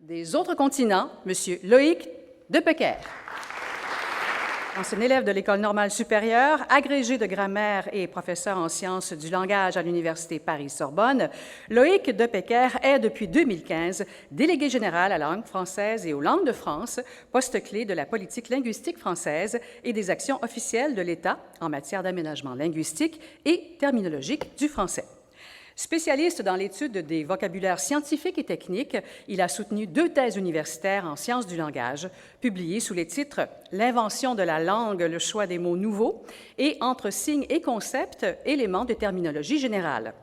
Des autres continents, M. Loïc Depecker. Ancien élève de l'École normale supérieure, agrégé de grammaire et professeur en sciences du langage à l'Université Paris-Sorbonne, Loïc Depecker est depuis 2015 délégué général à la langue française et aux langues de France, poste clé de la politique linguistique française et des actions officielles de l'État en matière d'aménagement linguistique et terminologique du français. Spécialiste dans l'étude des vocabulaires scientifiques et techniques, il a soutenu 2 thèses universitaires en sciences du langage, publiées sous les titres « L'invention de la langue, le choix des mots nouveaux » et « Entre signes et concepts, éléments de terminologie générale ».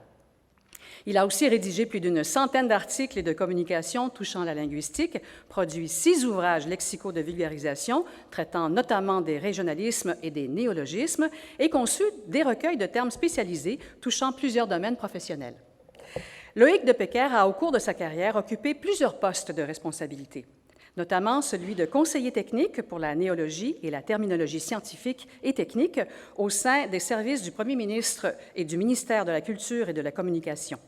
Il a aussi rédigé plus d'une centaine d'articles et de communications touchant la linguistique, produit 6 ouvrages lexicaux de vulgarisation traitant notamment des régionalismes et des néologismes et conçu des recueils de termes spécialisés touchant plusieurs domaines professionnels. Loïc Depecker a, au cours de sa carrière, occupé plusieurs postes de responsabilité, notamment celui de conseiller technique pour la néologie et la terminologie scientifique et technique au sein des services du Premier ministre et du ministère de la Culture et de la Communication.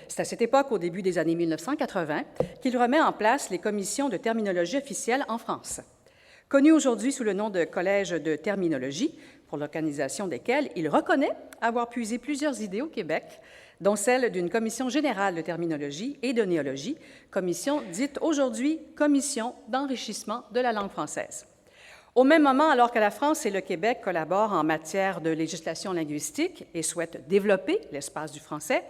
C'est à cette époque, au début des années 1980, qu'il remet en place les commissions de terminologie officielle en France. Connues aujourd'hui sous le nom de Collège de terminologie, pour l'organisation desquelles il reconnaît avoir puisé plusieurs idées au Québec, dont celle d'une commission générale de terminologie et de néologie, commission dite aujourd'hui Commission d'enrichissement de la langue française. Au même moment, alors que la France et le Québec collaborent en matière de législation linguistique et souhaitent développer l'espace du français,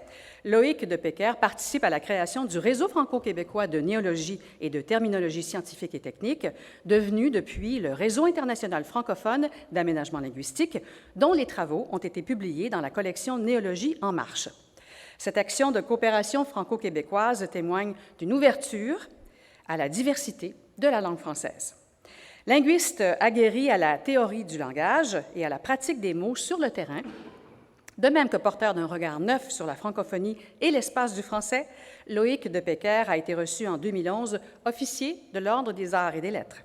Loïc Depecker participe à la création du Réseau franco-québécois de néologie et de terminologie scientifique et technique, devenu depuis le Réseau international francophone d'aménagement linguistique, dont les travaux ont été publiés dans la collection Néologie en marche. Cette action de coopération franco-québécoise témoigne d'une ouverture à la diversité de la langue française. Linguiste aguerri à la théorie du langage et à la pratique des mots sur le terrain, de même que porteur d'un regard neuf sur la francophonie et l'espace du français, Loïc Depecker a été reçu en 2011 officier de l'Ordre des arts et des lettres.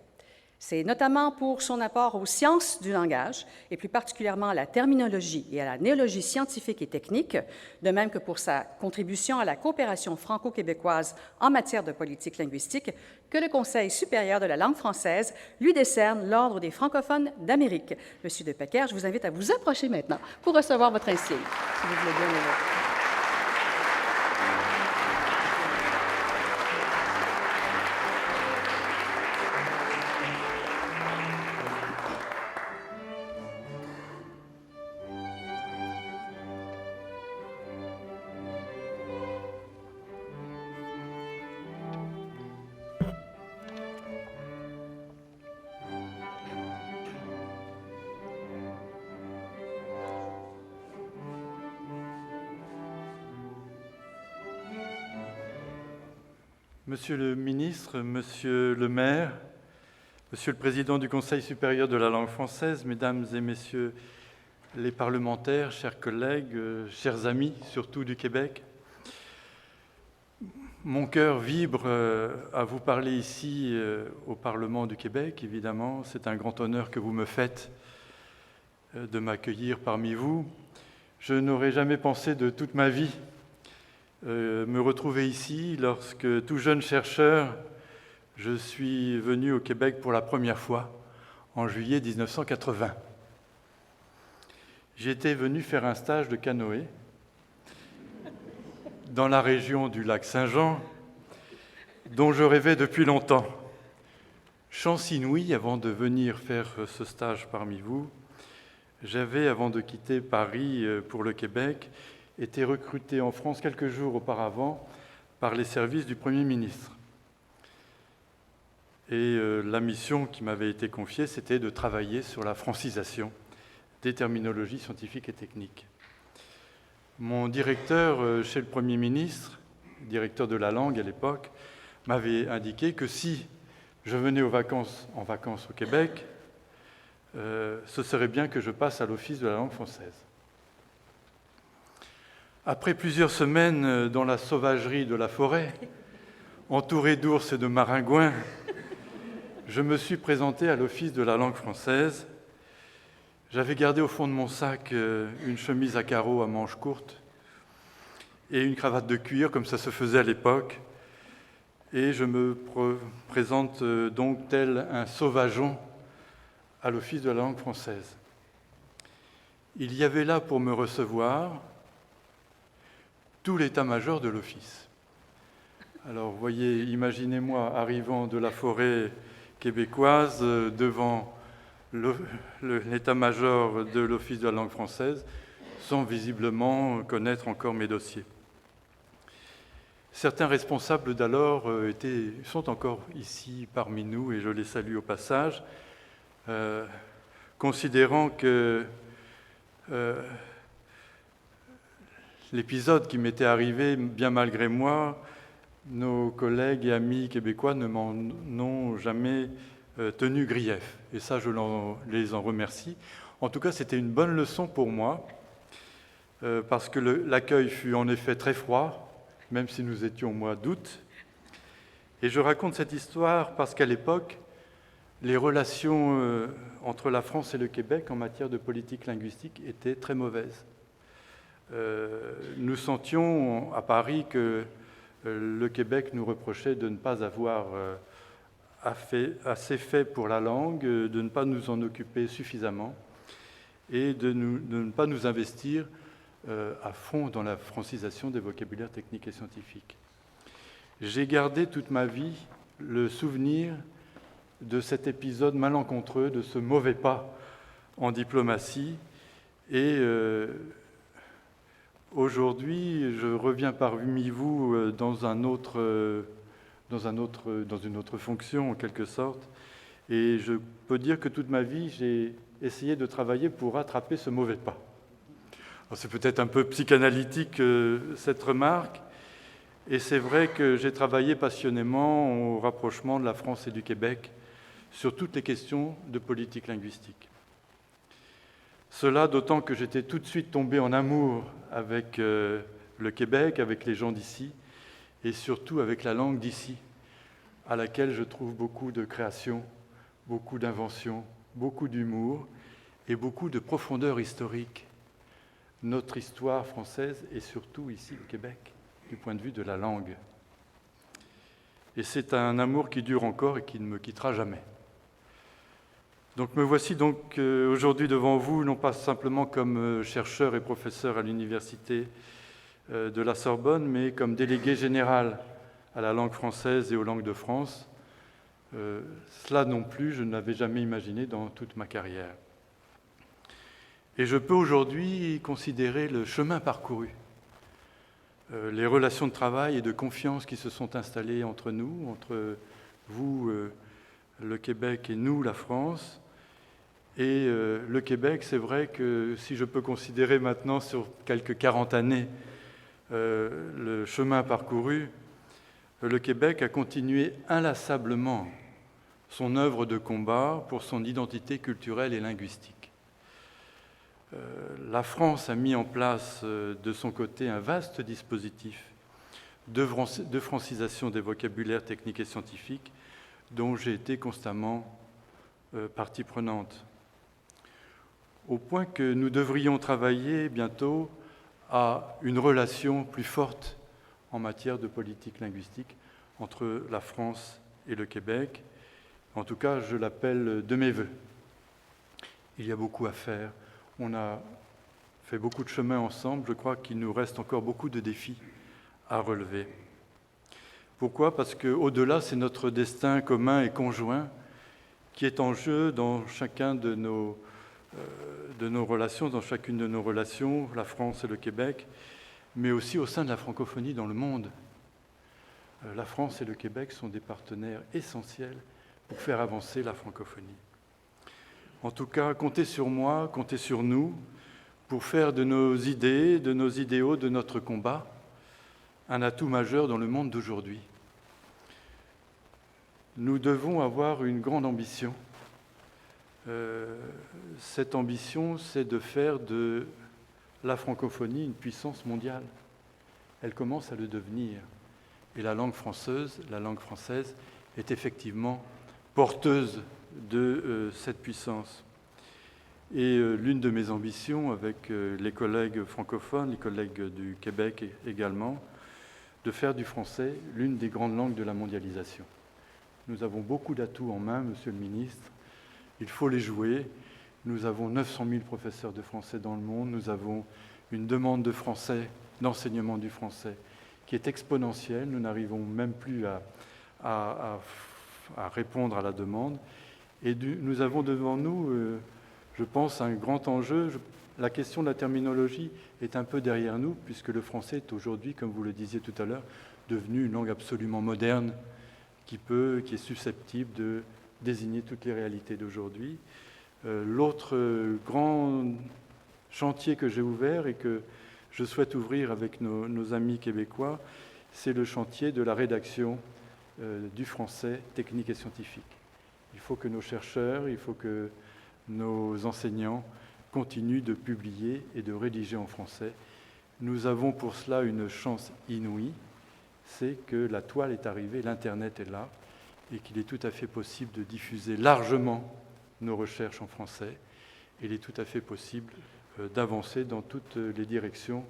C'est notamment pour son apport aux sciences du langage, et plus particulièrement à la terminologie et à la néologie scientifique et technique, de même que pour sa contribution à la coopération franco-québécoise en matière de politique linguistique, que le Conseil supérieur de la langue française lui décerne l'Ordre des francophones d'Amérique. Monsieur Depecker, je vous invite à vous approcher maintenant pour recevoir votre insigne, si vous voulez bien le voir. Monsieur le ministre, monsieur le maire, monsieur le président du Conseil supérieur de la langue française, mesdames et messieurs les parlementaires, chers collègues, chers amis, surtout du Québec, mon cœur vibre à vous parler ici au Parlement du Québec, évidemment. C'est un grand honneur que vous me faites de m'accueillir parmi vous. Je n'aurais jamais pensé de toute ma vie me retrouver ici lorsque, tout jeune chercheur, je suis venu au Québec pour la première fois en juillet 1980. J'étais venu faire un stage de canoë dans la région du lac Saint-Jean, dont je rêvais depuis longtemps. Chance inouïe, avant de venir faire ce stage parmi vous, j'avais, avant de quitter Paris pour le Québec, été recruté en France quelques jours auparavant par les services du Premier ministre. Et la mission qui m'avait été confiée, c'était de travailler sur la francisation des terminologies scientifiques et techniques. Mon directeur chez le Premier ministre, directeur de la langue à l'époque, m'avait indiqué que si je venais en vacances au Québec, ce serait bien que je passe à l'Office de la langue française. Après plusieurs semaines dans la sauvagerie de la forêt, entouré d'ours et de maringouins, je me suis présenté à l'Office de la langue française. J'avais gardé au fond de mon sac une chemise à carreaux à manches courtes et une cravate de cuir, comme ça se faisait à l'époque. et je me présente donc tel un sauvageon à l'Office de la langue française. Il y avait là pour me recevoir tout l'état-major de l'Office. Alors, vous voyez, imaginez-moi arrivant de la forêt québécoise devant l'état-major de l'Office de la langue française, sans visiblement connaître encore mes dossiers. Certains responsables d'alors sont encore ici parmi nous, et je les salue au passage, considérant que l'épisode qui m'était arrivé, bien malgré moi, nos collègues et amis québécois ne m'en ont jamais tenu grief. Et ça, je les en remercie. En tout cas, c'était une bonne leçon pour moi, parce que l'accueil fut en effet très froid, même si nous étions au mois d'août. Et je raconte cette histoire parce qu'à l'époque, les relations entre la France et le Québec en matière de politique linguistique étaient très mauvaises. Nous sentions à Paris que le Québec nous reprochait de ne pas avoir assez fait pour la langue, de ne pas nous en occuper suffisamment et de ne pas nous investir à fond dans la francisation des vocabulaires techniques et scientifiques. J'ai gardé toute ma vie le souvenir de cet épisode malencontreux, de ce mauvais pas en diplomatie. Et aujourd'hui, je reviens parmi vous dans une autre fonction, en quelque sorte. Et je peux dire que toute ma vie, j'ai essayé de travailler pour rattraper ce mauvais pas. C'est peut-être un peu psychanalytique, cette remarque, et c'est vrai que j'ai travaillé passionnément au rapprochement de la France et du Québec sur toutes les questions de politique linguistique. Cela d'autant que j'étais tout de suite tombé en amour avec le Québec, avec les gens d'ici, et surtout avec la langue d'ici, à laquelle je trouve beaucoup de création, beaucoup d'invention, beaucoup d'humour et beaucoup de profondeur historique. Notre histoire française et surtout ici au Québec, du point de vue de la langue. Et c'est un amour qui dure encore et qui ne me quittera jamais. Donc me voici donc aujourd'hui devant vous, non pas simplement comme chercheur et professeur à l'université de la Sorbonne, mais comme délégué général à la langue française et aux langues de France. Cela non plus, je ne l'avais jamais imaginé dans toute ma carrière. Et je peux aujourd'hui considérer le chemin parcouru, les relations de travail et de confiance qui se sont installées entre nous, entre vous, le Québec, et nous, la France. Et le Québec, c'est vrai que si je peux considérer maintenant sur quelques 40 années le chemin parcouru, le Québec a continué inlassablement son œuvre de combat pour son identité culturelle et linguistique. La France a mis en place de son côté un vaste dispositif de francisation des vocabulaires techniques et scientifiques dont j'ai été constamment partie prenante. Au point que nous devrions travailler bientôt à une relation plus forte en matière de politique linguistique entre la France et le Québec. En tout cas, je l'appelle de mes vœux. Il y a beaucoup à faire. On a fait beaucoup de chemin ensemble. Je crois qu'il nous reste encore beaucoup de défis à relever. Pourquoi ? Parce qu'au-delà, c'est notre destin commun et conjoint qui est en jeu dans chacun de nos relations, dans chacune de nos relations, la France et le Québec, mais aussi au sein de la francophonie dans le monde. La France et le Québec sont des partenaires essentiels pour faire avancer la francophonie. En tout cas, comptez sur moi, comptez sur nous, pour faire de nos idées, de nos idéaux, de notre combat, un atout majeur dans le monde d'aujourd'hui. Nous devons avoir une grande ambition. Cette ambition, c'est de faire de la francophonie une puissance mondiale. Elle commence à le devenir. Et la langue française est effectivement porteuse de cette puissance. Et l'une de mes ambitions avec les collègues francophones, les collègues du Québec également, de faire du français l'une des grandes langues de la mondialisation. Nous avons beaucoup d'atouts en main, Monsieur le ministre. Il faut les jouer. Nous avons 900 000 professeurs de français dans le monde. Nous avons une demande de français, d'enseignement du français, qui est exponentielle. Nous n'arrivons même plus à répondre à la demande. Et nous avons devant nous, je pense, un grand enjeu. La question de la terminologie est un peu derrière nous, puisque le français est aujourd'hui, comme vous le disiez tout à l'heure, devenu une langue absolument moderne, qui est susceptible de désigner toutes les réalités d'aujourd'hui. L'autre grand chantier que j'ai ouvert et que je souhaite ouvrir avec nos amis québécois, c'est le chantier de la rédaction du français technique et scientifique. Il faut que nos chercheurs, il faut que nos enseignants continuent de publier et de rédiger en français. Nous avons pour cela une chance inouïe, c'est que la toile est arrivée, l'Internet est là, et qu'il est tout à fait possible de diffuser largement nos recherches en français. Il est tout à fait possible d'avancer dans toutes les directions,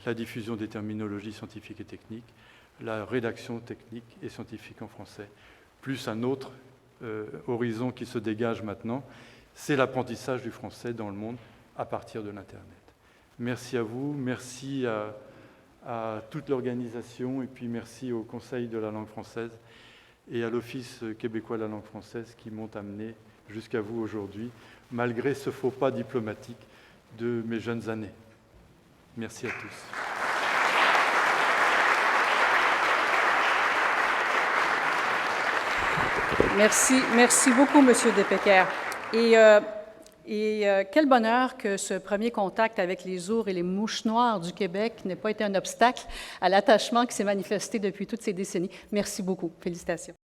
la diffusion des terminologies scientifiques et techniques, la rédaction technique et scientifique en français. Plus un autre horizon qui se dégage maintenant, c'est l'apprentissage du français dans le monde à partir de l'Internet. Merci à vous, merci à toute l'organisation et puis merci au Conseil de la langue française et à l'Office québécois de la langue française qui m'ont amené jusqu'à vous aujourd'hui, malgré ce faux pas diplomatique de mes jeunes années. Merci à tous. Merci beaucoup, Monsieur Despeckers. Et quel bonheur que ce premier contact avec les ours et les mouches noires du Québec n'ait pas été un obstacle à l'attachement qui s'est manifesté depuis toutes ces décennies. Merci beaucoup. Félicitations.